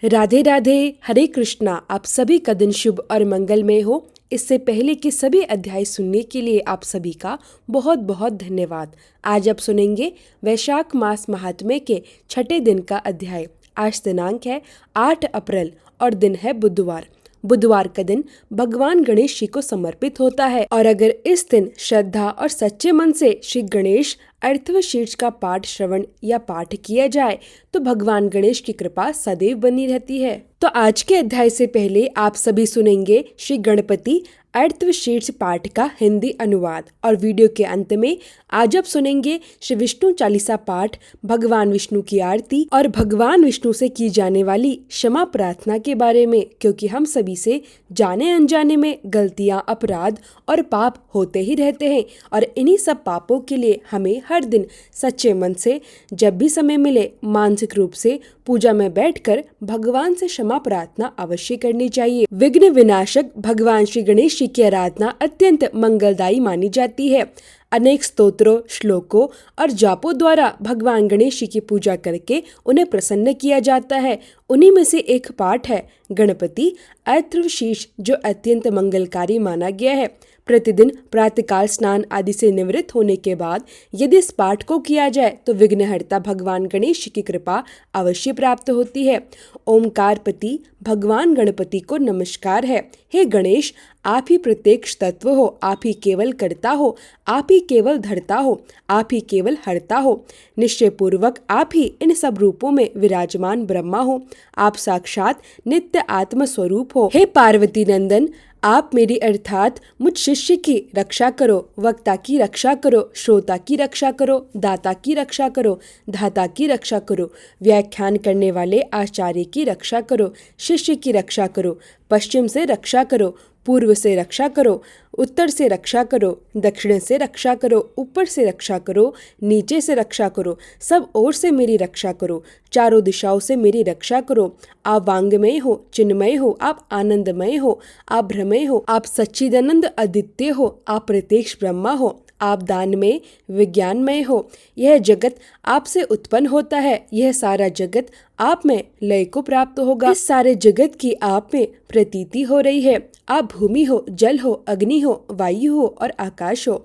राधे राधे, हरे कृष्णा। आप सभी का दिन शुभ और मंगलमय हो। इससे पहले के सभी अध्याय सुनने के लिए आप सभी का बहुत बहुत धन्यवाद। आज आप सुनेंगे वैशाख मास महात्म्य के छठे दिन का अध्याय। आज दिनांक है 8 अप्रैल और दिन है बुधवार। बुधवार का दिन भगवान गणेश जी को समर्पित होता है और अगर इस दिन श्रद्धा और सच्चे मन से श्री गणेश अर्थवशीर्ष का पाठ श्रवण या पाठ किया जाए तो भगवान गणेश की कृपा सदैव बनी रहती है। तो आज के अध्याय से पहले आप सभी सुनेंगे श्री गणपति अर्थवशीर्ष पाठ का हिंदी अनुवाद और वीडियो के अंत में आज आप सुनेंगे श्री विष्णु चालीसा पाठ, भगवान विष्णु की आरती और भगवान विष्णु से की जाने वाली क्षमा प्रार्थना के बारे में, क्योंकि हम सभी से जाने अनजाने में गलतियां, अपराध और पाप होते ही रहते हैं और इन्हीं सब पापों के लिए हमें हर दिन सच्चे मन से जब भी समय मिले मानसिक रूप से पूजा में बैठकर भगवान से क्षमा प्रार्थना अवश्य करनी चाहिए। विघ्न विनाशक भगवान श्री गणेश जी की आराधना अत्यंत मंगलदायी मानी जाती है। अनेक स्तोत्रों, श्लोकों और जापों द्वारा भगवान गणेश जी की पूजा करके उन्हें प्रसन्न किया जाता है। उन्हीं में से एक पाठ है गणपति अर्थवशीर्ष, जो अत्यंत मंगलकारी माना गया है। प्रतिदिन प्रातःकाल स्नान आदि से निवृत्त होने के बाद यदि इस पाठ को किया जाए तो विघ्नहर्ता भगवान गणेश जी की कृपा अवश्य प्राप्त होती है। ओमकारपति भगवान गणपति को नमस्कार है। हे गणेश, आप ही प्रत्यक्ष तत्व हो, आप ही केवल करता हो, आप ही केवल धरता हो, आप ही केवल हरता हो। निश्चय पूर्वक आप ही इन सब रूपों में विराजमान ब्रह्मा हो। आप साक्षात नित्य आत्म स्वरूप हो। हे पार्वती नंदन, आप मेरी अर्थात मुझ शिष्य की रक्षा करो, वक्ता की रक्षा करो, श्रोता की रक्षा करो, दाता की रक्षा करो, धाता की रक्षा करो, व्याख्यान करने वाले आचार्य की रक्षा करो, शिष्य की रक्षा करो, पश्चिम से रक्षा करो, पूर्व से रक्षा करो, उत्तर से रक्षा करो, दक्षिण से रक्षा करो, ऊपर से रक्षा करो, नीचे से रक्षा करो, सब ओर से मेरी रक्षा करो, चारों दिशाओं से मेरी रक्षा करो। आप वांगमय हो, चिन्मय हो, आप आनंदमय हो, आप भ्रमय हो, आप सच्चिदानंद अद्वितीय हो, आप प्रत्यक्ष ब्रह्मा हो, आप दानमय विज्ञानमय हो। यह जगत आपसे उत्पन्न होता है, यह सारा जगत आप में लय को प्राप्त होगा। इस सारे जगत की आप में प्रतीति हो रही है। आप भूमि हो, जल हो, अग्नि हो, वायु हो और आकाश हो।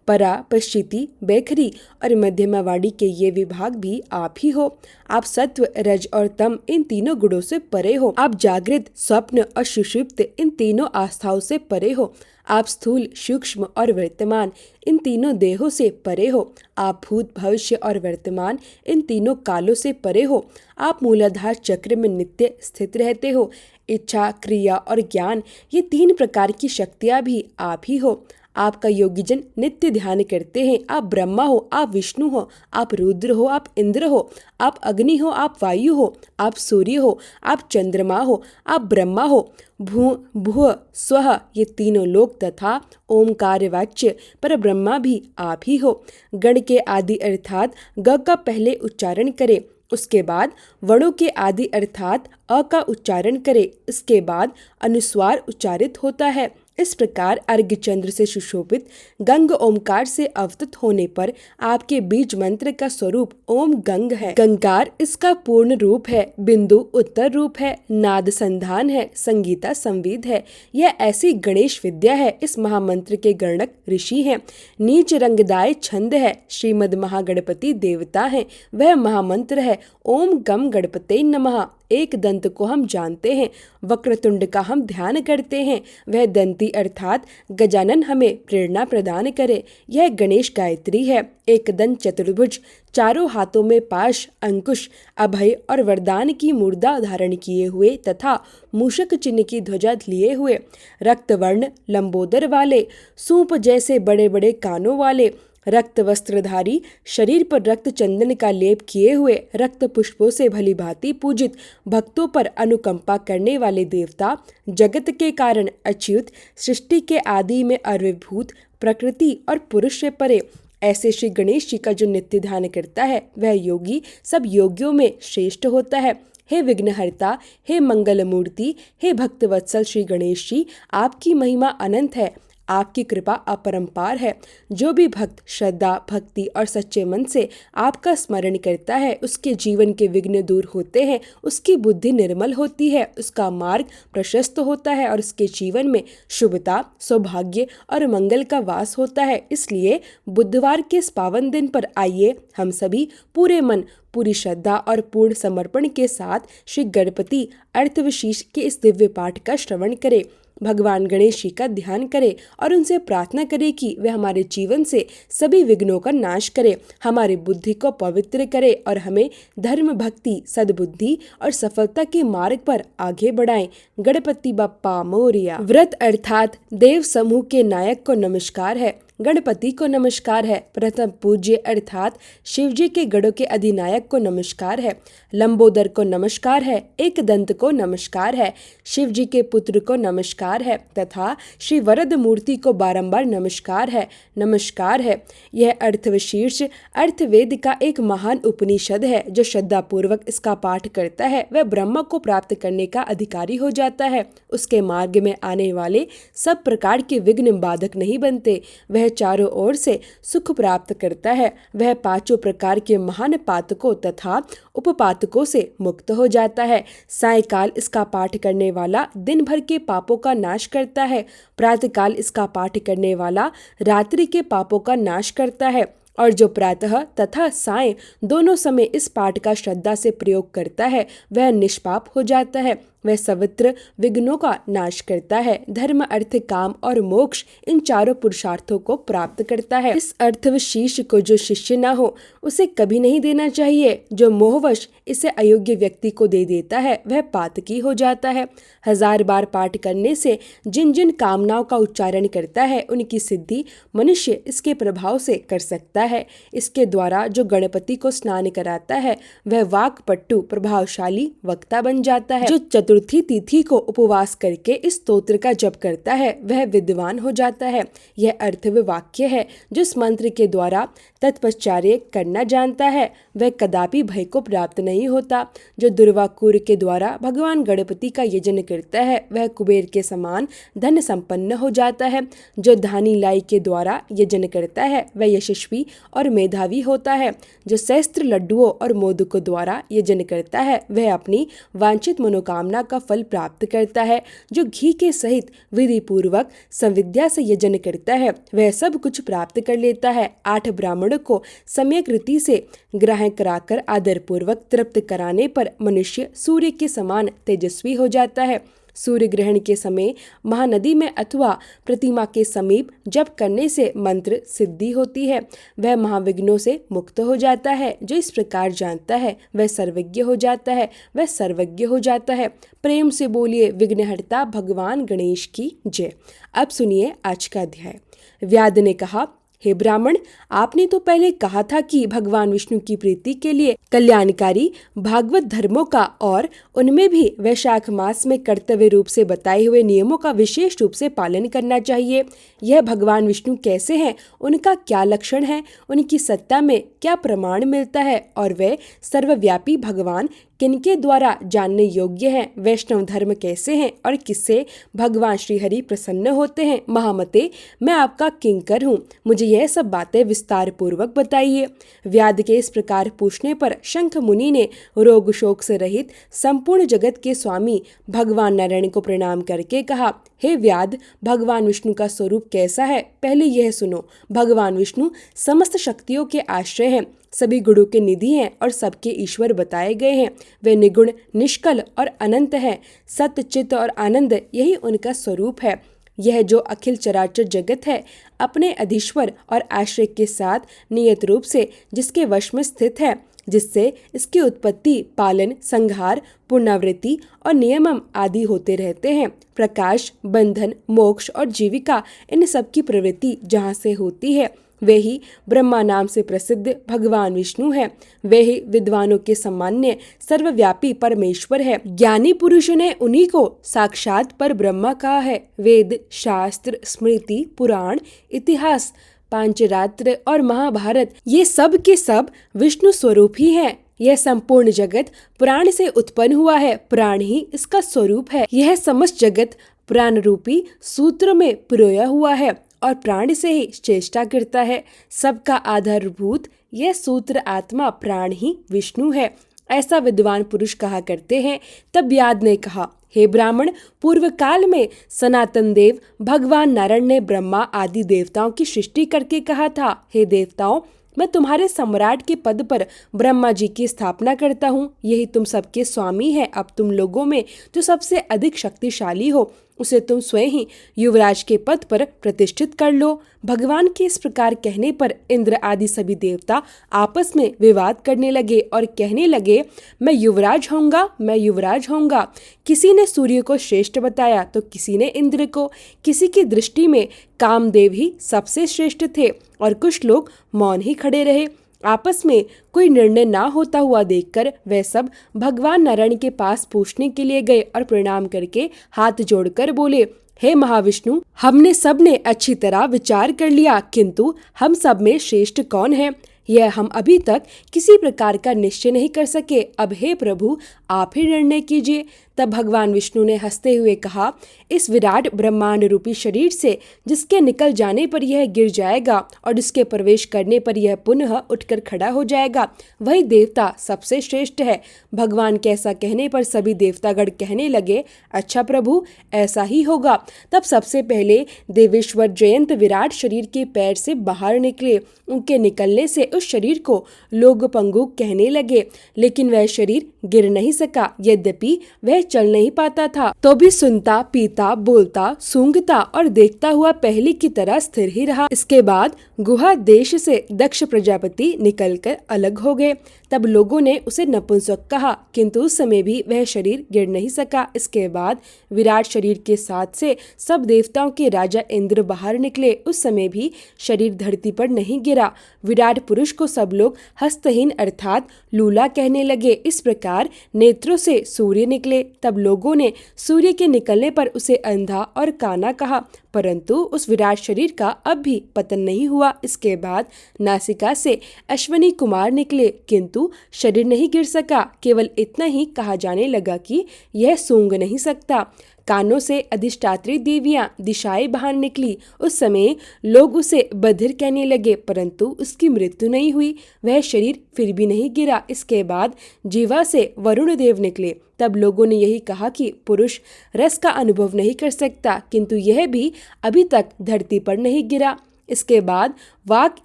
परा, पश्चिती, बैखरी और मध्यमा वाणी के ये विभाग भी आप ही हो। आप सत्व, रज और तम इन तीनों गुणों से परे हो। आप जागृत, स्वप्न और सुषुप्त इन तीनों आस्थाओं से परे हो। आप स्थूल, सूक्ष्म और वर्तमान इन तीनों देहों से परे हो। आप भूत, भविष्य और वर्तमान इन तीनों कालों से परे हो। आप मूलाधार चक्र में नित्य स्थित रहते हो। इच्छा, क्रिया और ज्ञान ये तीन प्रकार की शक्तियाँ भी आप ही हो। आपका योगीजन नित्य ध्यान करते हैं। आप ब्रह्मा हो, आप विष्णु हो, आप रुद्र हो, आप इंद्र हो, आप अग्नि हो, आप वायु हो, आप सूर्य हो, आप चंद्रमा हो, आप ब्रह्मा हो। भू, भुव, स्वः ये तीनों लोक तथा ओमकार वाच्य पर ब्रह्मा भी आप ही हो। गण के आदि अर्थात ग का पहले उच्चारण करें, उसके बाद वर्णों के आदि अर्थात अ का उच्चारण करें, इसके बाद अनुस्वार उच्चारित होता है। इस प्रकार अर्घ्य चंद्र से सुशोभित गंग ओमकार से अवतत होने पर आपके बीज मंत्र का स्वरूप ओम गंग है। गंगार इसका पूर्ण रूप है, बिंदु उत्तर रूप है, नाद संधान है, संगीता संविद है। यह ऐसी गणेश विद्या है। इस महामंत्र के गणक ऋषि हैं। नीच रंगदाय छंद है, श्रीमद महागणपति देवता है। वह महामंत्र है ओम गम गणपते नमः। एक दंत को हम जानते हैं, वक्रतुंड का हम ध्यान करते हैं। वह दंती अर्थात गजानन हमें प्रेरणा प्रदान करे। यह गणेश गायत्री है। एक दंत चतुर्भुज, चारों हाथों में पाश, अंकुश, अभय और वरदान की मूर्धा धारण किए हुए तथा मूषक चिन्ह की ध्वजा लिए हुए, रक्तवर्ण लंबोदर वाले, सूप जैसे बड़े बड़े कानों वाले, रक्त वस्त्रधारी, शरीर पर रक्त चंदन का लेप किए हुए, रक्त पुष्पों से भली भांति पूजित, भक्तों पर अनुकंपा करने वाले देवता, जगत के कारण अच्युत, सृष्टि के आदि में अविर्भूत, प्रकृति और पुरुष से परे। ऐसे श्री गणेश जी का जो नित्य ध्यान करता है वह योगी सब योगियों में श्रेष्ठ होता है। हे विघ्नहर्ता, हे मंगल मूर्ति, हे भक्तवत्सल श्री गणेश जी, आपकी महिमा अनंत है। आपकी कृपा अपरंपार है। जो भी भक्त श्रद्धा, भक्ति और सच्चे मन से आपका स्मरण करता है, उसके जीवन के विघ्न दूर होते हैं, उसकी बुद्धि निर्मल होती है, उसका मार्ग प्रशस्त होता है और उसके जीवन में शुभता, सौभाग्य और मंगल का वास होता है। इसलिए बुधवार के इस पावन दिन पर आइए हम सभी पूरे मन, पूरी श्रद्धा और पूर्ण समर्पण के साथ श्री गणपति अर्थवशीष के इस दिव्य पाठ का श्रवण करें। भगवान गणेश जी का ध्यान करें और उनसे प्रार्थना करें कि वे हमारे जीवन से सभी विघ्नों का नाश करें, हमारी बुद्धि को पवित्र करें और हमें धर्म, भक्ति, सद्बुद्धि और सफलता के मार्ग पर आगे बढ़ाएं। गणपति बप्पा मोरिया। व्रत अर्थात देव समूह के नायक को नमस्कार है, गणपति को नमस्कार है। प्रथम पूज्य अर्थात शिव जी के गणों के अधिनायक को नमस्कार है। लंबोदर को नमस्कार है, एक दंत को नमस्कार है, शिव जी के पुत्र को नमस्कार है तथा श्री वरद मूर्ति को बारंबार नमस्कार है। नमस्कार है। यह अर्थवशीर्ष अर्थवेद का एक महान उपनिषद है। जो श्रद्धा पूर्वक इसका पाठ करता है वह ब्रह्म को प्राप्त करने का अधिकारी हो जाता है। उसके मार्ग में आने वाले सब प्रकार के विघ्न बाधक नहीं बनते। वह चारों ओर से सुख प्राप्त करता है। वह पांचों प्रकार के महान पातकों तथा उपपातकों से मुक्त हो जाता है। सायकाल इसका पाठ करने वाला दिन भर के पापों का नाश करता है। प्रातःकाल इसका पाठ करने वाला रात्रि के पापों का नाश करता है। और जो प्रातः तथा सायं दोनों समय इस पाठ का श्रद्धा से प्रयोग करता है वह निष्पाप हो जाता है। वह सर्वत्र विघ्नों का नाश करता है। धर्म, अर्थ, काम और मोक्ष इन चारों पुरुषार्थों को प्राप्त करता है। इस अर्थवशीष को जो शिष्य न हो उसे कभी नहीं देना चाहिए। जो मोहवश इसे अयोग्य व्यक्ति को दे देता है वह पातकी हो जाता है। 1000 बार पाठ करने से जिन जिन कामनाओं का उच्चारण करता है उनकी सिद्धि मनुष्य इसके प्रभाव से कर सकता है। इसके द्वारा जो गणपति को स्नान कराता है वह वाक्पटु प्रभावशाली वक्ता बन जाता है। जो चतुर्थी तिथि को उपवास करके इस स्तोत्र का जप करता है वह विद्वान हो जाता है। यह अर्थव वाक्य है। जिस मंत्र के द्वारा तत्पश्चार्य करना जानता है वह कदापि भय को प्राप्त नहीं होता। जो दुर्वाकुर के द्वारा भगवान गणपति का यजन करता है वह कुबेर के समान धन संपन्न हो जाता है। जो धानी लाई के द्वारा यजन करता है वह यशस्वी और मेधावी होता है। जो सहस्त्र लड्डुओं और मोदकों द्वारा यजन करता है वह अपनी वांछित मनोकामना का फल प्राप्त करता है। जो घी के सहित विधि पूर्वक संविद्या से यजन करता है वह सब कुछ प्राप्त कर लेता है। 8 ब्राह्मणों को सम्यक रीति से ग्रहण कराकर आदर पूर्वक तृप्त कराने पर मनुष्य सूर्य के समान तेजस्वी हो जाता है। सूर्य ग्रहण के समय महानदी में अथवा प्रतिमा के समीप जप करने से मंत्र सिद्धि होती है। वह महाविघ्नों से मुक्त हो जाता है। जो इस प्रकार जानता है वह सर्वज्ञ हो जाता है। वह सर्वज्ञ हो जाता है। प्रेम से बोलिए विघ्नहर्ता भगवान गणेश की जय। अब सुनिए आज का अध्याय। व्याध ने कहा, हे ब्राह्मण, आपने तो पहले कहा था कि भगवान विष्णु की प्रीति के लिए कल्याणकारी भागवत धर्मों का और उनमें भी वैशाख मास में कर्तव्य रूप से बताए हुए नियमों का विशेष रूप से पालन करना चाहिए। यह भगवान विष्णु कैसे हैं, उनका क्या लक्षण है, उनकी सत्ता में क्या प्रमाण मिलता है और वे सर्वव्यापी भगवान किनके द्वारा जानने योग्य हैं। वैष्णव धर्म कैसे हैं और किससे भगवान श्रीहरि प्रसन्न होते हैं। महामते, मैं आपका किंकर हूँ, मुझे यह सब बातें विस्तार पूर्वक बताइए। व्याध के इस प्रकार पूछने पर शंख मुनि ने रोग शोक से रहित संपूर्ण जगत के स्वामी भगवान नारायण को प्रणाम करके कहा, हे व्याध, भगवान विष्णु का स्वरूप कैसा है पहले यह सुनो। भगवान विष्णु समस्त शक्तियों के आश्रय हैं, सभी गुणों के निधि हैं और सबके ईश्वर बताए गए हैं। वे निगुण, निष्कल और अनंत हैं। सत्य, चित्त और आनंद यही उनका स्वरूप है। यह जो अखिल चराचर जगत है अपने अधीश्वर और आश्रय के साथ नियत रूप से जिसके वश में स्थित है, जिससे इसकी उत्पत्ति, पालन, संहार, पुनरावृत्ति और नियमन आदि होते रहते हैं। प्रकाश, बंधन, मोक्ष और जीविका, इन सब की प्रवृत्ति जहाँ से होती है वे ही ब्रह्मा नाम से प्रसिद्ध भगवान विष्णु है। वे ही विद्वानों के सामान्य सर्वव्यापी परमेश्वर है। ज्ञानी पुरुष ने उन्हीं को साक्षात पर ब्रह्मा कहा है। वेद, शास्त्र, स्मृति, पुराण, इतिहास, पांचरात्र और महाभारत ये सब के सब विष्णु स्वरूप ही हैं। यह संपूर्ण जगत प्राण से उत्पन्न हुआ है, प्राण ही इसका स्वरूप है। यह समस्त जगत प्राण रूपी सूत्र में पिरोया हुआ है और प्राण से ही चेष्टा करता है। सबका आधारभूत यह सूत्र आत्मा प्राण ही विष्णु है, ऐसा विद्वान पुरुष कहा करते हैं। तब व्याध ने कहा, हे ब्राह्मण, पूर्व काल में सनातन देव भगवान नारायण ने ब्रह्मा आदि देवताओं की सृष्टि करके कहा था, हे देवताओं, मैं तुम्हारे सम्राट के पद पर ब्रह्मा जी की स्थापना करता हूँ। यही तुम सबके स्वामी है। अब तुम लोगों में जो सबसे अधिक शक्तिशाली हो उसे तुम स्वयं ही युवराज के पद पर प्रतिष्ठित कर लो। भगवान के इस प्रकार कहने पर इंद्र आदि सभी देवता आपस में विवाद करने लगे और कहने लगे, मैं युवराज होऊंगा, मैं युवराज होऊंगा। किसी ने सूर्य को श्रेष्ठ बताया तो किसी ने इंद्र को। किसी की दृष्टि में कामदेव ही सबसे श्रेष्ठ थे और कुछ लोग मौन ही खड़े रहे। आपस में कोई निर्णय ना होता हुआ देखकर वह सब भगवान नारायण के पास पूछने के लिए गए और प्रणाम करके हाथ जोड़कर बोले, हे महाविष्णु, हमने सब ने अच्छी तरह विचार कर लिया, किंतु हम सब में श्रेष्ठ कौन है यह हम अभी तक किसी प्रकार का निश्चय नहीं कर सके। अब हे प्रभु, आप ही निर्णय कीजिए। तब भगवान विष्णु ने हंसते हुए कहा, इस विराट ब्रह्मांड रूपी शरीर से जिसके निकल जाने पर यह गिर जाएगा और इसके प्रवेश करने पर यह पुनः उठकर खड़ा हो जाएगा, वही देवता सबसे श्रेष्ठ है। भगवान के ऐसा कहने पर सभी देवतागण कहने लगे, अच्छा प्रभु, ऐसा ही होगा। तब सबसे पहले देवेश्वर जयंत विराट शरीर के पैर से बाहर निकले। उनके निकलने से उस शरीर को लोग पंगु कहने लगे, लेकिन वह शरीर गिर नहीं सका। यद्यपि वह चल नहीं पाता था तो भी सुनता, पीता, बोलता, सूंघता और देखता हुआ पहले की तरह स्थिर ही रहा। इसके बाद गुहा देश से दक्ष प्रजापति निकलकर अलग हो गए। तब लोगों ने उसे नपुंसक कहा, किंतु उस समय भी वह शरीर गिर नहीं सका। इसके बाद विराट शरीर के साथ से सब देवताओं के राजा इंद्र बाहर निकले। उस समय भी शरीर धरती पर नहीं गिरा। विराट पुरुष को सब लोग हस्तहीन अर्थात लूला कहने लगे। इस प्रकार नेत्रों से सूर्य निकले। तब लोगों ने सूर्य के निकलने पर उसे अंधा और काना कहा, परंतु उस विराट शरीर का अब भी पतन नहीं हुआ। इसके बाद नासिका से अश्विनी कुमार निकले, किंतु शरीर नहीं गिर सका। केवल इतना ही कहा जाने लगा कि यह सूंघ नहीं सकता। कानों से अधिष्ठात्री देवियां दिशाएं बाहर निकली। उस समय लोग उसे बधिर कहने लगे, परंतु उसकी मृत्यु नहीं हुई। वह शरीर फिर भी नहीं गिरा। इसके बाद जीवा से वरुण देव निकले। तब लोगों ने यही कहा कि पुरुष रस का अनुभव नहीं कर सकता, किंतु यह भी अभी तक धरती पर नहीं गिरा। इसके बाद वाक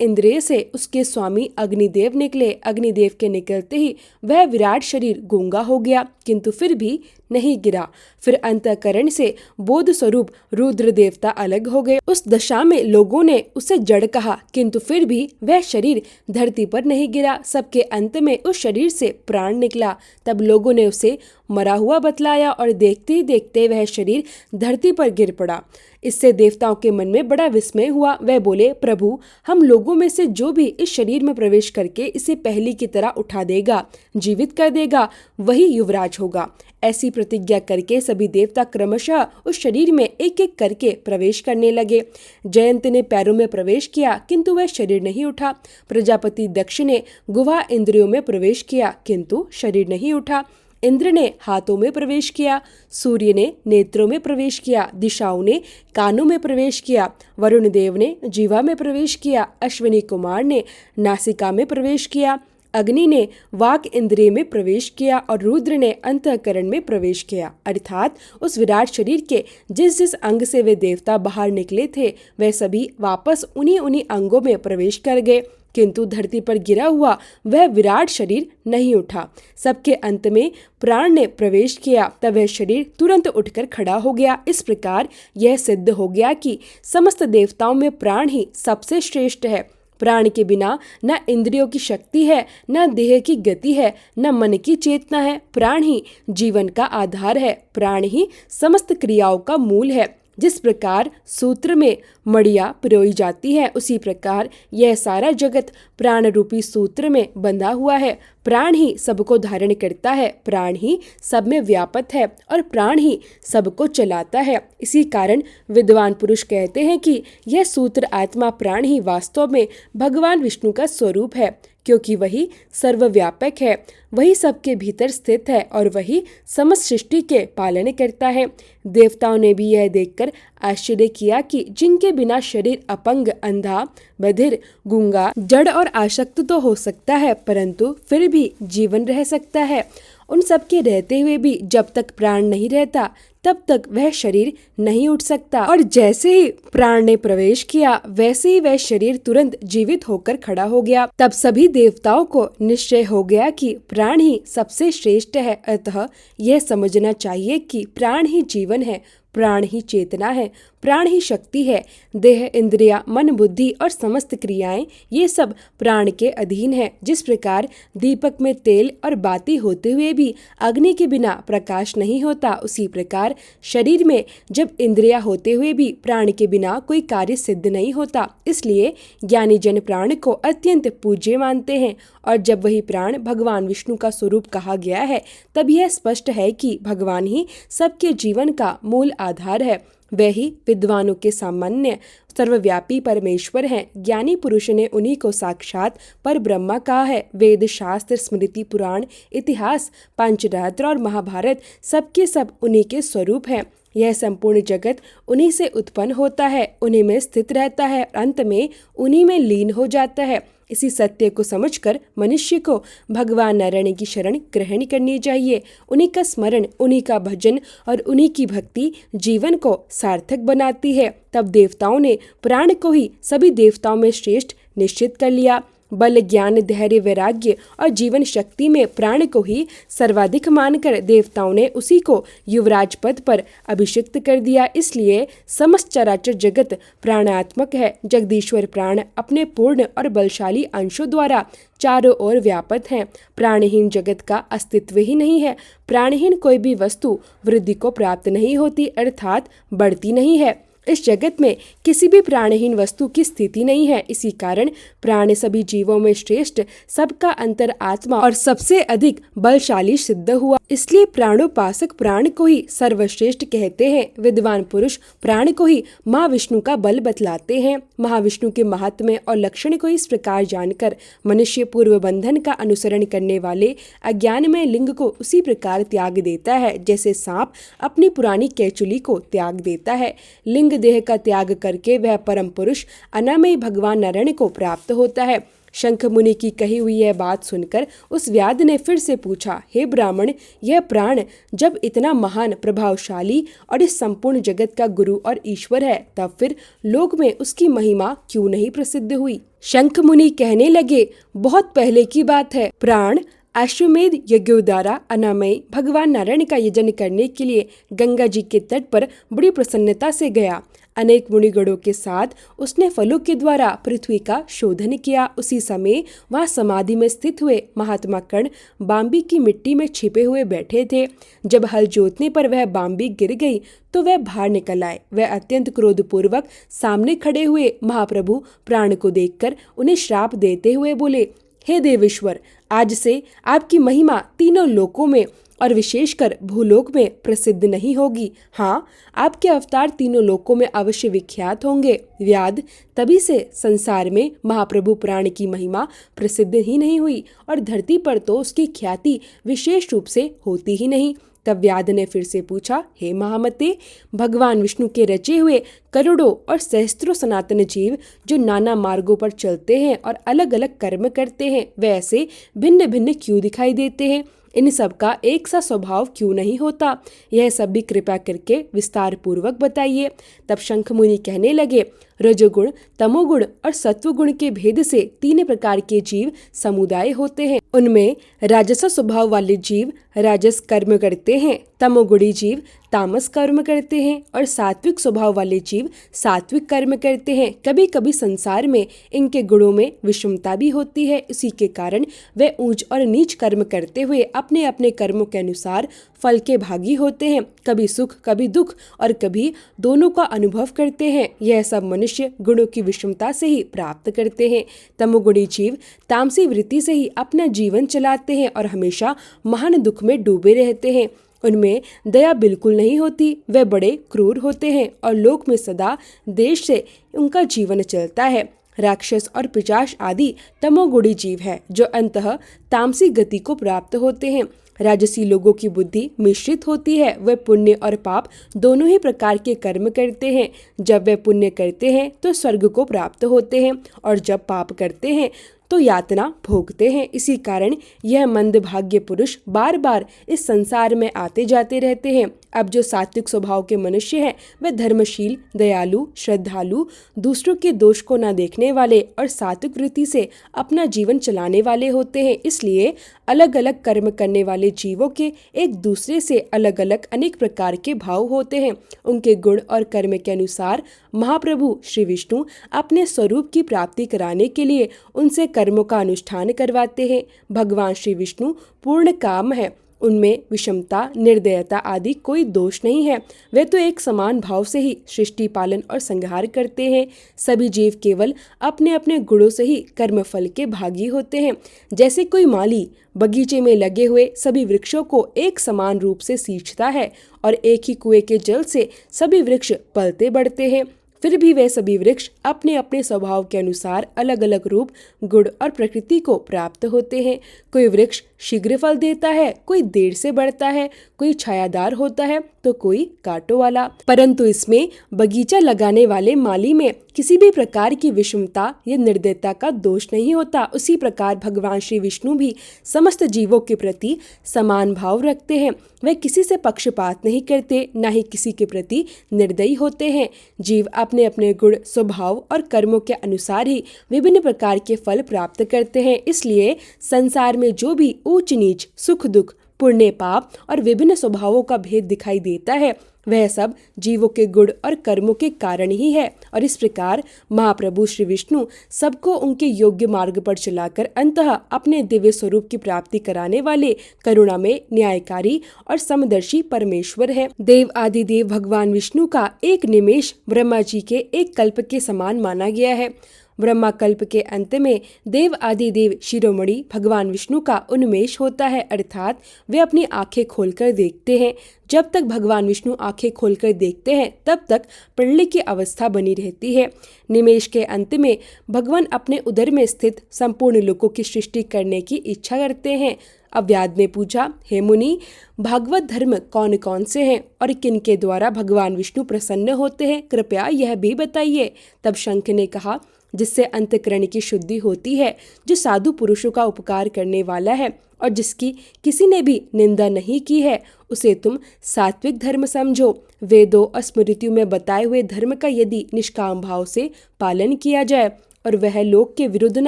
इंद्रिय से उसके स्वामी अग्निदेव निकले। अग्निदेव के निकलते ही वह विराट शरीर गूंगा हो गया, किंतु फिर भी नहीं गिरा। फिर अंतःकरण से बोध स्वरूप रुद्र देवता अलग हो गए। उस दशा में लोगों ने उसे जड़ कहा, किंतु फिर भी वह शरीर धरती पर नहीं गिरा। सबके अंत में उस शरीर से प्राण निकला। तब लोगों ने उसे मरा हुआ बतलाया और देखते ही देखते वह शरीर धरती पर गिर पड़ा। इससे देवताओं के मन में बड़ा विस्मय हुआ। वह बोले, प्रभु, हम लोगों में से जो भी इस शरीर में प्रवेश करके इसे पहले की तरह उठा देगा, जीवित कर देगा, वही युवराज होगा। ऐसी प्रतिज्ञा करके सभी देवता क्रमशः उस शरीर में एक एक करके प्रवेश करने लगे। जयंत ने पैरों में प्रवेश किया, किंतु वह शरीर नहीं उठा। प्रजापति दक्ष ने गुहा इंद्रियों में प्रवेश किया, किंतु शरीर नहीं उठा। इंद्र ने हाथों में प्रवेश किया, सूर्य ने नेत्रों में प्रवेश किया, दिशाओं ने कानों में प्रवेश किया, वरुण देव ने जीवा में प्रवेश किया, अश्विनी कुमार ने नासिका में प्रवेश किया, अग्नि ने वाक इंद्रिय में प्रवेश किया और रुद्र ने अंतःकरण में प्रवेश किया। अर्थात उस विराट शरीर के जिस जिस अंग से वे देवता बाहर निकले थे, वे सभी वापस उन्हीं अंगों में प्रवेश कर गए, किंतु धरती पर गिरा हुआ वह विराट शरीर नहीं उठा। सबके अंत में प्राण ने प्रवेश किया, तब वह शरीर तुरंत उठकर खड़ा हो गया। इस प्रकार यह सिद्ध हो गया कि समस्त देवताओं में प्राण ही सबसे श्रेष्ठ है। प्राण के बिना न इंद्रियों की शक्ति है, न देह की गति है, न मन की चेतना है। प्राण ही जीवन का आधार है। प्राण ही समस्त क्रियाओं का मूल है। जिस प्रकार सूत्र में मड़िया पिरोई जाती है, उसी प्रकार यह सारा जगत प्राण रूपी सूत्र में बंधा हुआ है। प्राण ही सबको धारण करता है, प्राण ही सब में व्यापक है और प्राण ही सबको चलाता है। इसी कारण विद्वान पुरुष कहते हैं कि यह सूत्र आत्मा प्राण ही वास्तव में भगवान विष्णु का स्वरूप है, क्योंकि वही सर्वव्यापक है। वही सबके भीतर स्थित है और वही समस्त सृष्टि के पालन करता है। देवताओं ने भी यह देखकर आश्चर्य किया कि जिनके बिना शरीर अपंग, अंधा, बधिर, गूंगा, जड़ और आसक्त तो हो सकता है, परंतु फिर भी जीवन रह सकता है, उन सब के रहते हुए भी जब तक प्राण नहीं रहता तब तक वह शरीर नहीं उठ सकता। और जैसे ही प्राण ने प्रवेश किया वैसे ही वह शरीर तुरंत जीवित होकर खड़ा हो गया। तब सभी देवताओं को निश्चय हो गया कि प्राण ही सबसे श्रेष्ठ है। अतः यह समझना चाहिए कि प्राण ही जीवन है, प्राण ही चेतना है, प्राण ही शक्ति है। देह, इंद्रिया, मन, बुद्धि और समस्त क्रियाएं ये सब प्राण के अधीन है। जिस प्रकार दीपक में तेल और बाती होते हुए भी अग्नि के बिना प्रकाश नहीं होता, उसी प्रकार शरीर में जब इंद्रिया होते हुए भी प्राण के बिना कोई कार्य सिद्ध नहीं होता। इसलिए ज्ञानी जन प्राण को अत्यंत पूज्य मानते हैं। और जब वही प्राण भगवान विष्णु का स्वरूप कहा गया है तब यह स्पष्ट है कि भगवान ही सबके जीवन का मूल आधार है। वे ही विद्वानों के सामान्य सर्वव्यापी परमेश्वर हैं। ज्ञानी पुरुष ने उन्हीं को साक्षात पर ब्रह्मा कहा है। वेद, शास्त्र, स्मृति, पुराण, इतिहास, पंचरात्र और महाभारत सबके सब उन्हीं के स्वरूप हैं। यह संपूर्ण जगत उन्हीं से उत्पन्न होता है, उन्हीं में स्थित रहता है, अंत में उन्हीं में लीन हो जाता है। इसी सत्य को समझकर मनुष्य को भगवान नारायण की शरण ग्रहण करनी चाहिए। उन्हीं का स्मरण, उन्हीं का भजन और उन्हीं की भक्ति जीवन को सार्थक बनाती है। तब देवताओं ने प्राण को ही सभी देवताओं में श्रेष्ठ निश्चित कर लिया। बल, ज्ञान, धैर्य, वैराग्य और जीवन शक्ति में प्राण को ही सर्वाधिक मानकर देवताओं ने उसी को युवराज पद पर अभिषिक्त कर दिया। इसलिए समस्त चराचर जगत प्राणात्मक है। जगदीश्वर प्राण अपने पूर्ण और बलशाली अंशों द्वारा चारों ओर व्यापक हैं। प्राणहीन जगत का अस्तित्व ही नहीं है। प्राणहीन कोई भी वस्तु वृद्धि को प्राप्त नहीं होती, अर्थात बढ़ती नहीं है। इस जगत में किसी भी प्राणहीन वस्तु की स्थिति नहीं है। इसी कारण प्राण सभी जीवों में श्रेष्ठ, सबका अंतर आत्मा और सबसे अधिक बलशाली सिद्ध हुआ। इसलिए प्राणोपासक प्राण को ही सर्वश्रेष्ठ कहते हैं। विद्वान पुरुष प्राण को ही महाविष्णु का बल बतलाते हैं। महाविष्णु के महात्म्य और लक्षण को इस प्रकार जानकर मनुष्य पूर्व बंधन का अनुसरण करने वाले अज्ञान में लिंग को उसी प्रकार त्याग देता है जैसे सांप अपनी पुरानी कैचुली को त्याग देता है। लिंग देह का त्याग करके वह परम पुरुष अनामय भगवान नारायण को प्राप्त होता है। शंख मुनि की कही हुई यह बात सुनकर उस व्याध ने फिर से पूछा, हे ब्राह्मण, यह प्राण जब इतना महान, प्रभावशाली और इस संपूर्ण जगत का गुरु और ईश्वर है, तब फिर लोक में उसकी महिमा क्यों नहीं प्रसिद्ध हुई? शंख मुनि कहने लगे, बहुत पहले की बात है। प्राण अश्वमेध यज्ञों द्वारा अनामय भगवान नारायण का यजन करने के लिए गंगा जी के तट पर बड़ी प्रसन्नता से गया। अनेक मुनिगणों के साथ उसने फलों के द्वारा पृथ्वी का शोधन किया। उसी समय वहाँ समाधि में स्थित हुए महात्मा कर्ण बाम्बी की मिट्टी में छिपे हुए बैठे थे। जब हल जोतने पर वह बाम्बी गिर गई तो वह बाहर निकल आए। वह अत्यंत क्रोधपूर्वक सामने खड़े हुए महाप्रभु प्राण को देखकर उन्हें श्राप देते हुए बोले, हे देवेश्वर, आज से आपकी महिमा तीनों लोकों में और विशेषकर भूलोक में प्रसिद्ध नहीं होगी। हाँ, आपके अवतार तीनों लोकों में अवश्य विख्यात होंगे। व्याध, तभी से संसार में महाप्रभु प्राण की महिमा प्रसिद्ध ही नहीं हुई और धरती पर तो उसकी ख्याति विशेष रूप से होती ही नहीं। तब व्याध ने फिर से पूछा, हे महामते, भगवान विष्णु के रचे हुए करोड़ों और सहस्त्रों सनातन जीव जो नाना मार्गों पर चलते हैं और अलग अलग कर्म करते हैं, वे ऐसे भिन्न भिन्न क्यों दिखाई देते हैं? इन सब का एक सा स्वभाव क्यों नहीं होता? यह सब भी कृपा करके विस्तार पूर्वक बताइए। तब शंख मुनि कहने लगे, रजोगुण, तमोगुण और सत्वगुण के भेद से तीन प्रकार के जीव समुदाय होते हैं। उनमें राजस स्वभाव वाले जीव राजस कर्म करते हैं, तमोगुणी जीव तामस कर्म करते हैं और सात्विक स्वभाव वाले जीव सात्विक कर्म करते हैं। कभी कभी संसार में इनके गुणों में विषमता भी होती है। इसी के कारण वे ऊंच और नीच कर्म करते हुए अपने अपने कर्मों के अनुसार फल के भागी होते हैं। कभी सुख, कभी दुख और कभी दोनों का अनुभव करते हैं। यह सब मनुष्य गुणों की विषमता से ही प्राप्त करते हैं। तमोगुणी जीव तामसी वृत्ति से ही अपना जीवन चलाते हैं और हमेशा महान दुख में डूबे रहते हैं। उनमें दया बिल्कुल नहीं होती। वे बड़े क्रूर होते हैं और लोक में सदा देश से उनका जीवन चलता है। राक्षस और पिशाच आदि तमोगुणी जीव है जो अंततः तामसी गति को प्राप्त होते हैं। राजसी लोगों की बुद्धि मिश्रित होती है, वे पुण्य और पाप दोनों ही प्रकार के कर्म करते हैं। जब वे पुण्य करते हैं तो स्वर्ग को प्राप्त होते हैं और जब पाप करते हैं तो यातना भोगते हैं। इसी कारण यह मंदभाग्य पुरुष बार बार इस संसार में आते जाते रहते हैं। अब जो सात्विक स्वभाव के मनुष्य हैं वे धर्मशील, दयालु, श्रद्धालु, दूसरों के दोष को न देखने वाले और सात्विक वृत्ति से अपना जीवन चलाने वाले होते हैं। इसलिए अलग अलग कर्म करने वाले जीवों के एक दूसरे से अलग अलग अनेक प्रकार के भाव होते हैं। उनके गुण और कर्म के अनुसार महाप्रभु श्री विष्णु अपने स्वरूप की प्राप्ति कराने के लिए उनसे कर्मों का अनुष्ठान करवाते हैं। भगवान श्री विष्णु पूर्ण काम है, उनमें विषमता, निर्दयता आदि कोई दोष नहीं है। वे तो एक समान भाव से ही सृष्टि, पालन और संहार करते हैं। सभी जीव केवल अपने अपने गुणों से ही कर्मफल के भागी होते हैं। जैसे कोई माली बगीचे में लगे हुए सभी वृक्षों को एक समान रूप से सींचता है और एक ही कुएं के जल से सभी वृक्ष पलते बढ़ते हैं, फिर भी वे सभी वृक्ष अपने अपने स्वभाव के अनुसार अलग अलग रूप, गुण और प्रकृति को प्राप्त होते हैं। कोई वृक्ष शीघ्र फल देता है, कोई देर से बढ़ता है, कोई छायादार होता है तो कोई कांटों वाला। परंतु इसमें बगीचा लगाने वाले माली में किसी भी प्रकार की विषमता या निर्दयता का दोष नहीं होता। उसी प्रकार भगवान श्री विष्णु भी समस्त जीवों के प्रति समान भाव रखते हैं। वे किसी से पक्षपात नहीं करते, न ही किसी के प्रति निर्दयी होते हैं। जीव अपने अपने गुण, स्वभाव और कर्मों के अनुसार ही विभिन्न प्रकार के फल प्राप्त करते हैं। इसलिए संसार में जो भी ऊंच नीच, सुख दुख, पुण्य पाप और विभिन्न स्वभावों का भेद दिखाई देता है वह सब जीवों के गुण और कर्मों के कारण ही है। और इस प्रकार महाप्रभु श्री विष्णु सबको उनके योग्य मार्ग पर चलाकर अंततः अपने दिव्य स्वरूप की प्राप्ति कराने वाले करुणामय, न्यायकारी और समदर्शी परमेश्वर है। देव आदि देव भगवान विष्णु का एक निमेष ब्रह्मा जी के एक कल्प के समान माना गया है। ब्रह्मा कल्प के अंत में देव आदि देव शिरोमणि भगवान विष्णु का उन्मेष होता है, अर्थात वे अपनी आंखें खोलकर देखते हैं। जब तक भगवान विष्णु आंखें खोलकर देखते हैं तब तक प्रलय की अवस्था बनी रहती है। निमेष के अंत में भगवान अपने उदर में स्थित संपूर्ण लोकों की सृष्टि करने की इच्छा करते हैं। अब व्याध ने पूछा, हे मुनि, भागवत धर्म कौन कौन से हैं और किन के द्वारा भगवान विष्णु प्रसन्न होते हैं, कृपया यह भी बताइए। तब शंख ने कहा, जिससे अंतःकरण की शुद्धि होती है, जो साधु पुरुषों का उपकार करने वाला है और जिसकी किसी ने भी निंदा नहीं की है, उसे तुम सात्विक धर्म समझो। वेदों और स्मृतियों में बताए हुए धर्म का यदि निष्काम भाव से पालन किया जाए और वह लोक के विरुद्ध न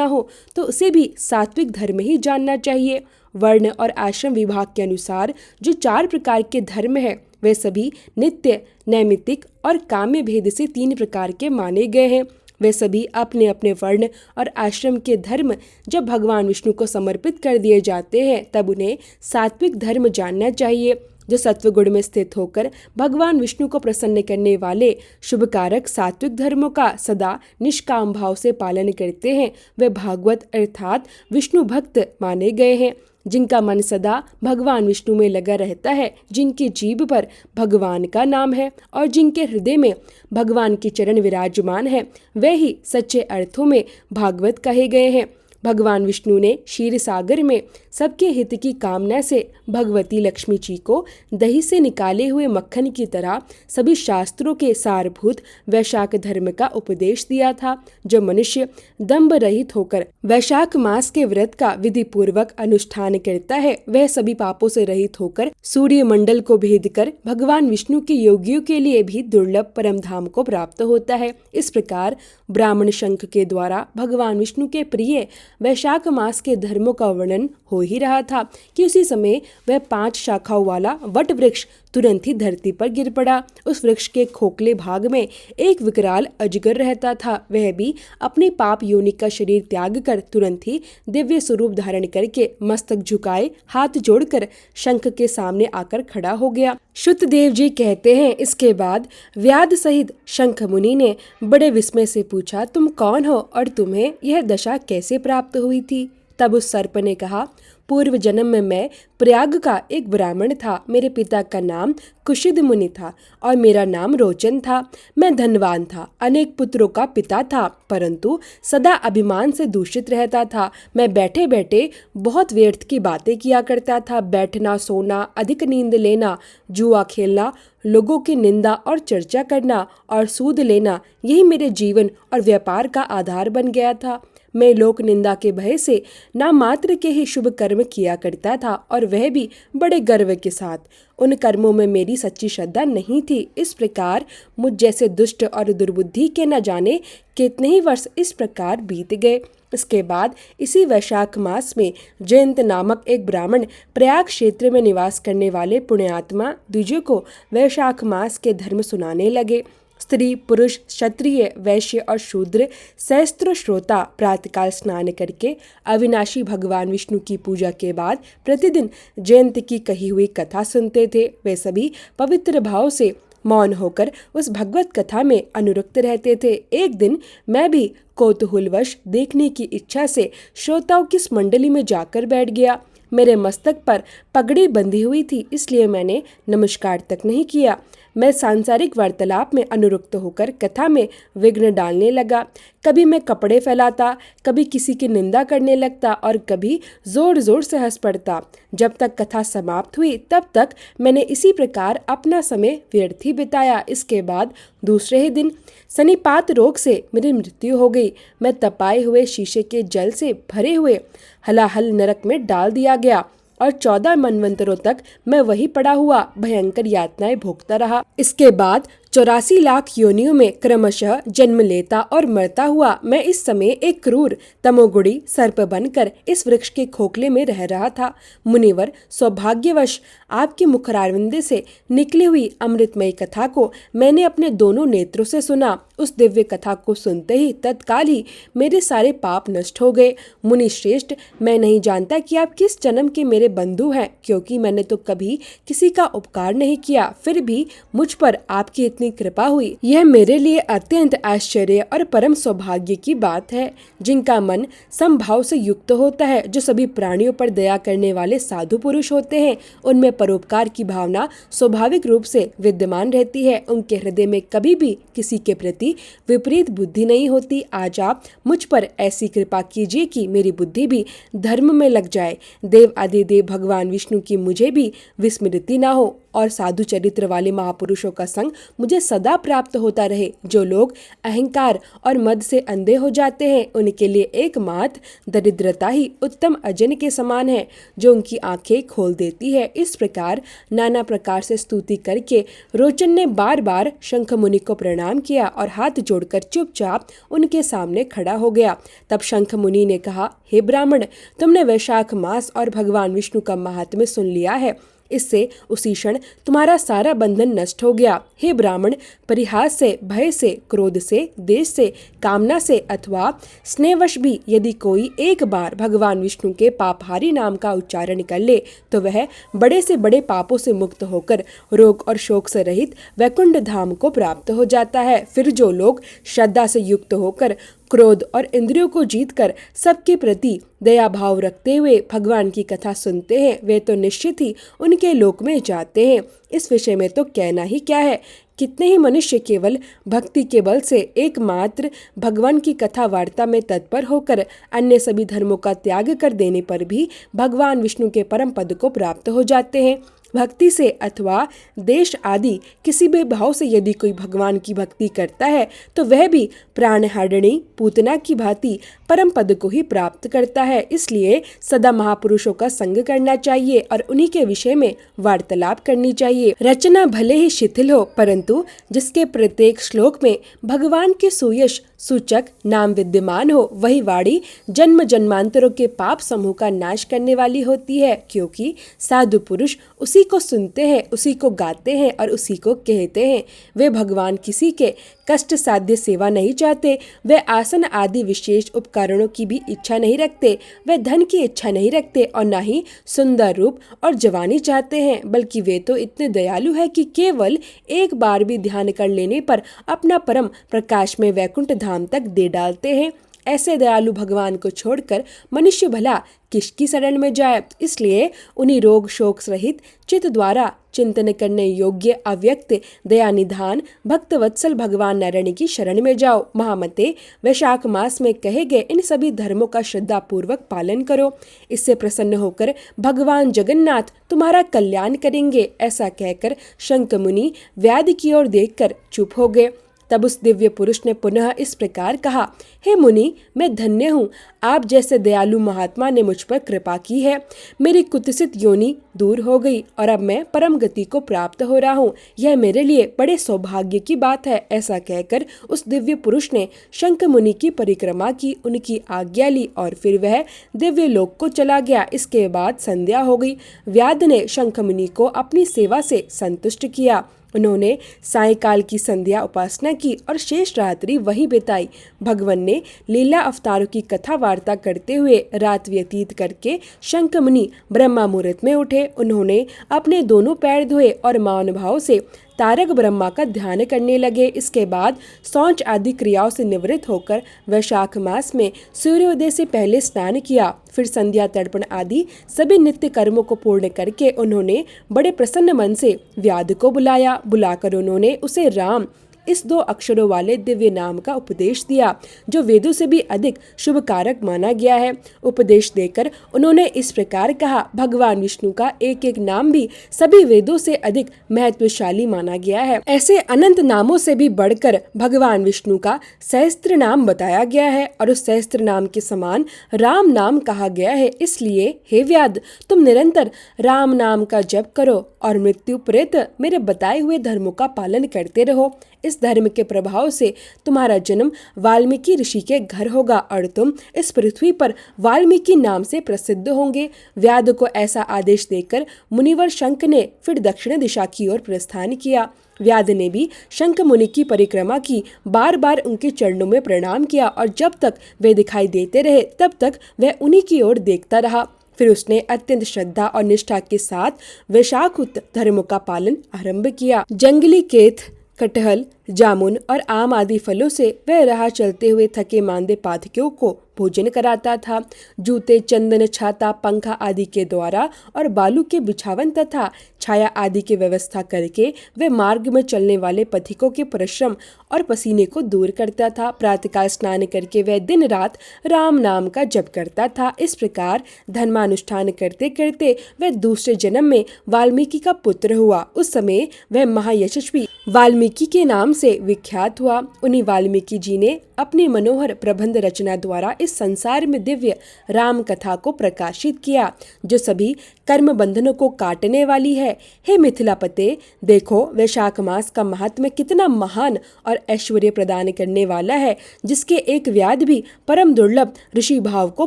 हो तो उसे भी सात्विक धर्म ही जानना चाहिए। वर्ण और आश्रम विभाग के अनुसार जो 4 प्रकार के धर्म है वे सभी नित्य, नैमित्तिक और काम्य भेद से 3 प्रकार के माने गए हैं। वे सभी अपने अपने वर्ण और आश्रम के धर्म जब भगवान विष्णु को समर्पित कर दिए जाते हैं तब उन्हें सात्विक धर्म जानना चाहिए। जो सत्व गुण में स्थित होकर भगवान विष्णु को प्रसन्न करने वाले शुभकारक सात्विक धर्मों का सदा निष्काम भाव से पालन करते हैं वे भागवत अर्थात विष्णु भक्त माने गए हैं। जिनका मन सदा भगवान विष्णु में लगा रहता है, जिनकी जीभ पर भगवान का नाम है और जिनके हृदय में भगवान की चरण विराजमान है, वे ही सच्चे अर्थों में भागवत कहे गए हैं। भगवान विष्णु ने क्षीर सागर में सबके हित की कामना से भगवती लक्ष्मी जी को दही से निकाले हुए मक्खन की तरह सभी शास्त्रों के सारभूत वैशाख धर्म का उपदेश दिया था। जो मनुष्य दंभ रहित होकर वैशाख मास के व्रत का विधि पूर्वक अनुष्ठान करता है वह सभी पापों से रहित होकर सूर्य मंडल को भेद कर भगवान विष्णु के योगियों के लिए भी दुर्लभ परम धाम को प्राप्त होता है। इस प्रकार ब्राह्मण शंख के द्वारा भगवान विष्णु के प्रिय वैशाख मास के धर्मों का वर्णन हो ही रहा था कि उसी समय वह 5 शाखाओं वाला वट वृक्ष तुरंत ही धरती पर गिर पड़ा। उस वृक्ष के खोखले भाग में एक विकराल अजगर रहता था। वह भी अपने पाप योनि का शरीर त्याग कर तुरंत ही दिव्य स्वरूप धारण करके मस्तक झुकाए हाथ जोड़कर शंख के सामने आकर खड़ा हो गया। शुद्धदेव जी कहते हैं, इसके बाद व्याध सहित शंख मुनि ने बड़े विस्मय से पूछा, तुम कौन हो और तुम्हें यह दशा कैसे प्राप्त हुई थी? तब उस सर्प ने कहा, पूर्व जन्म में मैं प्रयाग का एक ब्राह्मण था। मेरे पिता का नाम कुशिद मुनि था और मेरा नाम रोचन था। मैं धनवान था, अनेक पुत्रों का पिता था, परंतु सदा अभिमान से दूषित रहता था। मैं बैठे बैठे बहुत व्यर्थ की बातें किया करता था। बैठना, सोना, अधिक नींद लेना, जुआ खेलना, लोगों की निंदा और चर्चा करना और सूद लेना, यही मेरे जीवन और व्यापार का आधार बन गया था। मैं लोक निंदा के भय से नाम मात्र के ही शुभ कर्म किया करता था और वह भी बड़े गर्व के साथ। उन कर्मों में मेरी सच्ची श्रद्धा नहीं थी। इस प्रकार मुझ जैसे दुष्ट और दुर्बुद्धि के न जाने कितने ही वर्ष इस प्रकार बीत गए। इसके बाद इसी वैशाख मास में जयंत नामक एक ब्राह्मण प्रयाग क्षेत्र में निवास करने वाले पुण्यात्मा द्विज को वैशाख मास के धर्म सुनाने लगे। स्त्री, पुरुष, क्षत्रिय, वैश्य और शूद्र सहस्त्र श्रोता प्रातःकाल स्नान करके अविनाशी भगवान विष्णु की पूजा के बाद प्रतिदिन जयंत की कही हुई कथा सुनते थे। वे सभी पवित्र भाव से मौन होकर उस भगवत कथा में अनुरक्त रहते थे। एक दिन मैं भी कौतूहलवश देखने की इच्छा से श्रोताओं की इस मंडली में जाकर बैठ गया। मेरे मस्तक पर पगड़ी बंधी हुई थी, इसलिए मैंने नमस्कार तक नहीं किया। मैं सांसारिक वार्तालाप में अनुरक्त होकर कथा में विघ्न डालने लगा। कभी मैं कपड़े फैलाता, कभी किसी की निंदा करने लगता और कभी जोर जोर से हंस पड़ता। जब तक कथा समाप्त हुई तब तक मैंने इसी प्रकार अपना समय व्यर्थ ही बिताया। इसके बाद दूसरे ही दिन सन्निपात रोग से मेरी मृत्यु हो गई। मैं तपाए हुए शीशे के जल से भरे हुए हलाहल नरक में डाल दिया गया और 14 मनवंतरों तक मैं वही पड़ा हुआ भयंकर यातनाएं भोगता रहा। इसके बाद 84 लाख योनियों में क्रमशः जन्म लेता और मरता हुआ मैं इस समय एक क्रूर तमोगुणी सर्प बनकर इस वृक्ष के खोखले में रह रहा था। मुनिवर, सौभाग्यवश आपके मुखरारविंद से निकली हुई अमृतमयी कथा को मैंने अपने दोनों नेत्रों से सुना। उस दिव्य कथा को सुनते ही तत्काल ही मेरे सारे पाप नष्ट हो गए। मुनि श्रेष्ठ, मैं नहीं जानता कि आप किस जन्म के मेरे बंधु हैं, क्योंकि मैंने तो कभी किसी का उपकार नहीं किया, फिर भी मुझ पर आपकी इतनी कृपा हुई। यह मेरे लिए अत्यंत आश्चर्य और परम सौभाग्य की बात है। जिनका मन समभाव से युक्त होता है, जो सभी प्राणियों पर दया करने वाले साधु पुरुष होते हैं, उनमें परोपकार की भावना स्वाभाविक रूप से विद्यमान रहती है। उनके हृदय में कभी भी किसी के प्रति विपरीत बुद्धि नहीं होती। आज आप मुझ पर ऐसी कृपा कीजिए कि मेरी बुद्धि भी धर्म में लग जाए। देव आदिदेव भगवान विष्णु की मुझे भी विस्मृति न हो और साधु चरित्र वाले महापुरुषों का संग मुझे सदा प्राप्त होता रहे। जो लोग अहंकार और मद से अंधे हो जाते हैं, उनके लिए एकमात्र दरिद्रता ही उत्तम अजन के समान है, जो उनकी आंखें खोल देती है। इस प्रकार नाना प्रकार से स्तुति करके रोचन ने बार बार शंख मुनि को प्रणाम किया और हाथ जोड़कर चुपचाप उनके सामने खड़ा हो गया। तब शंख मुनि ने कहा, हे ब्राह्मण, तुमने वैशाख मास और भगवान विष्णु का महात्म्य सुन लिया है। इससे उसी क्षण तुम्हारा सारा बंधन नष्ट हो गया। हे ब्राह्मण, परिहास से, भय से, क्रोध से, देश से, कामना से अथवा स्नेहवश भी यदि कोई एक बार भगवान विष्णु के पापहारी नाम का उच्चारण कर ले तो वह बड़े से बड़े पापों से मुक्त होकर रोग और शोक से रहित वैकुंठ धाम को प्राप्त हो जाता है। फिर जो लोग श्रद्धा से युक्त होकर क्रोध और इंद्रियों को जीतकर सबके प्रति दया भाव रखते हुए भगवान की कथा सुनते हैं, वे तो निश्चित ही उनके लोक में जाते हैं। इस विषय में तो कहना ही क्या है। कितने ही मनुष्य केवल भक्ति के बल से एकमात्र भगवान की कथा वार्ता में तत्पर होकर अन्य सभी धर्मों का त्याग कर देने पर भी भगवान विष्णु के परम पद को प्राप्त हो जाते हैं। भक्ति से अथवा देश आदि किसी भी भाव से यदि कोई भगवान की भक्ति करता है तो वह भी प्राणहारिणी पूतना की भांति परम पद को ही प्राप्त करता है। इसलिए सदा महापुरुषों का संग करना चाहिए और उन्हीं के विषय में वार्तालाप करनी चाहिए। रचना भले ही शिथिल हो, परंतु जिसके प्रत्येक श्लोक में भगवान के सुयश सूचक नाम विद्यमान हो, वही वाणी जन्म जन्मांतरों के पाप समूह का नाश करने वाली होती है। क्योंकि साधु पुरुष उसी को सुनते हैं, उसी को गाते हैं और उसी को कहते हैं। वे भगवान किसी के कष्ट साध्य सेवा नहीं चाहते। वे आसन आदि विशेष उपकरणों की भी इच्छा नहीं रखते। वे धन की इच्छा नहीं रखते और न ही सुंदर रूप और जवानी चाहते हैं, बल्कि वे तो इतने दयालु है कि केवल एक बार भी ध्यान कर लेने पर अपना परम प्रकाश में वैकुंठ धाम तक दे डालते हैं। ऐसे दयालु भगवान को छोड़कर मनुष्य भला किसकी शरण में जाए। इसलिए उन्हीं रोग शोक रहित चित्त द्वारा चिंतन करने योग्य अव्यक्त दया निधान भक्त वत्सल भगवान नारायण की शरण में जाओ। महामते, वैशाख मास में कहे गए इन सभी धर्मों का श्रद्धा पूर्वक पालन करो। इससे प्रसन्न होकर भगवान जगन्नाथ तुम्हारा कल्याण करेंगे। ऐसा कहकर शंख मुनि व्याध की ओर देखकर चुप हो गए। तब उस दिव्य पुरुष ने पुनः इस प्रकार कहा, हे मुनि, मैं धन्य हूँ, आप जैसे दयालु महात्मा ने मुझ पर कृपा की है। मेरी कुत्सित योनि दूर हो गई और अब मैं परम गति को प्राप्त हो रहा हूँ। यह मेरे लिए बड़े सौभाग्य की बात है। ऐसा कहकर उस दिव्य पुरुष ने शंख मुनि की परिक्रमा की, उनकी आज्ञा ली और फिर वह दिव्य लोक को चला गया। इसके बाद संध्या हो गई। व्याध ने शंख मुनि को अपनी सेवा से संतुष्ट किया। उन्होंने सायंकाल की संध्या उपासना की और शेष रात्रि वहीं बिताई। भगवान ने लीला अवतारों की कथा वार्ता करते हुए रात व्यतीत करके शंख मुनि ब्रह्मा मुहूर्त में उठे। उन्होंने अपने दोनों पैर धोए और मौन भाव से तारक ब्रह्मा का ध्यान करने लगे। इसके बाद शौच आदि क्रियाओं से निवृत्त होकर वैशाख मास में सूर्योदय से पहले स्नान किया। फिर संध्या तर्पण आदि सभी नित्य कर्मों को पूर्ण करके उन्होंने बड़े प्रसन्न मन से व्याध को बुलाया। बुलाकर उन्होंने उसे राम इस 2 अक्षरों वाले दिव्य नाम का उपदेश दिया, जो वेदों से भी अधिक शुभ कारक माना गया है। उपदेश देकर उन्होंने इस प्रकार कहा, भगवान विष्णु का एक एक नाम भी सभी वेदों से अधिक महत्वशाली माना गया है। ऐसे अनंत नामों से भी बढ़कर भगवान विष्णु का सहस्त्र नाम बताया गया है और उस सहस्त्र नाम के समान राम नाम कहा गया है। इसलिए हे व्याध, तुम निरंतर राम नाम का जप करो और मृत्यु पर्यंत मेरे बताए हुए धर्मों का पालन करते रहो। इस धर्म के प्रभाव से तुम्हारा जन्म वाल्मीकि ऋषि के घर होगा और तुम इस पृथ्वी पर वाल्मीकि नाम से प्रसिद्ध होंगे। व्याध को ऐसा आदेश देकर मुनिवर शंख ने फिर दक्षिण दिशा की ओर प्रस्थान किया। व्याध ने भी शंख मुनि की परिक्रमा की, बार बार उनके चरणों में प्रणाम किया और जब तक वे दिखाई देते रहे तब तक वह उन्हीं की ओर देखता रहा। फिर उसने अत्यंत श्रद्धा और निष्ठा के साथ वैशाखुत धर्मों का पालन आरंभ किया। जंगली केथ, कटहल, जामुन और आम आदि फलों से वह राह चलते हुए थके मांदे पाठकों को भोजन कराता था। जूते, चंदन, छाता, पंखा आदि के द्वारा और बालू के बिछावन तथा छाया आदि की व्यवस्था करके वह मार्ग में चलने वाले पथिकों के परिश्रम और पसीने को दूर करता था। प्रातःकाल स्नान करके वह दिन रात राम नाम का जप करता था। इस प्रकार धर्मानुष्ठान करते करते वह दूसरे जन्म में वाल्मीकि का पुत्र हुआ। उस समय वह महायशस्वी वाल्मीकि के नाम से विख्यात हुआ। उन्हीं वाल्मीकि जी ने अपनी मनोहर प्रबंध रचना द्वारा इस संसार में दिव्य राम कथा को प्रकाशित किया, जो सभी कर्म बंधनों को काटने वाली है। हे मिथिलापते, देखो वैशाख मास का महात्म्य कितना महान और ऐश्वर्य प्रदान करने वाला है, जिसके एक व्याध भी परम दुर्लभ ऋषि भाव को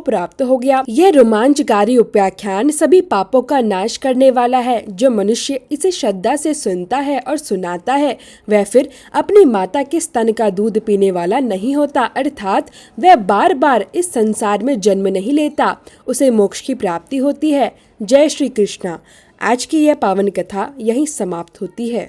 प्राप्त हो गया। यह रोमांचकारी उपाख्यान सभी पापों का नाश करने वाला है। जो मनुष्य इसे श्रद्धा से सुनता है और सुनाता है, वह फिर अपनी माता के स्तन का दूध पीने वाला नहीं होता, अर्थात वह बार बार इस संसार में जन्म नहीं लेता, उसे मोक्ष की प्राप्ति होती है। जय श्री कृष्णा। आज की यह पावन कथा यहीं समाप्त होती है।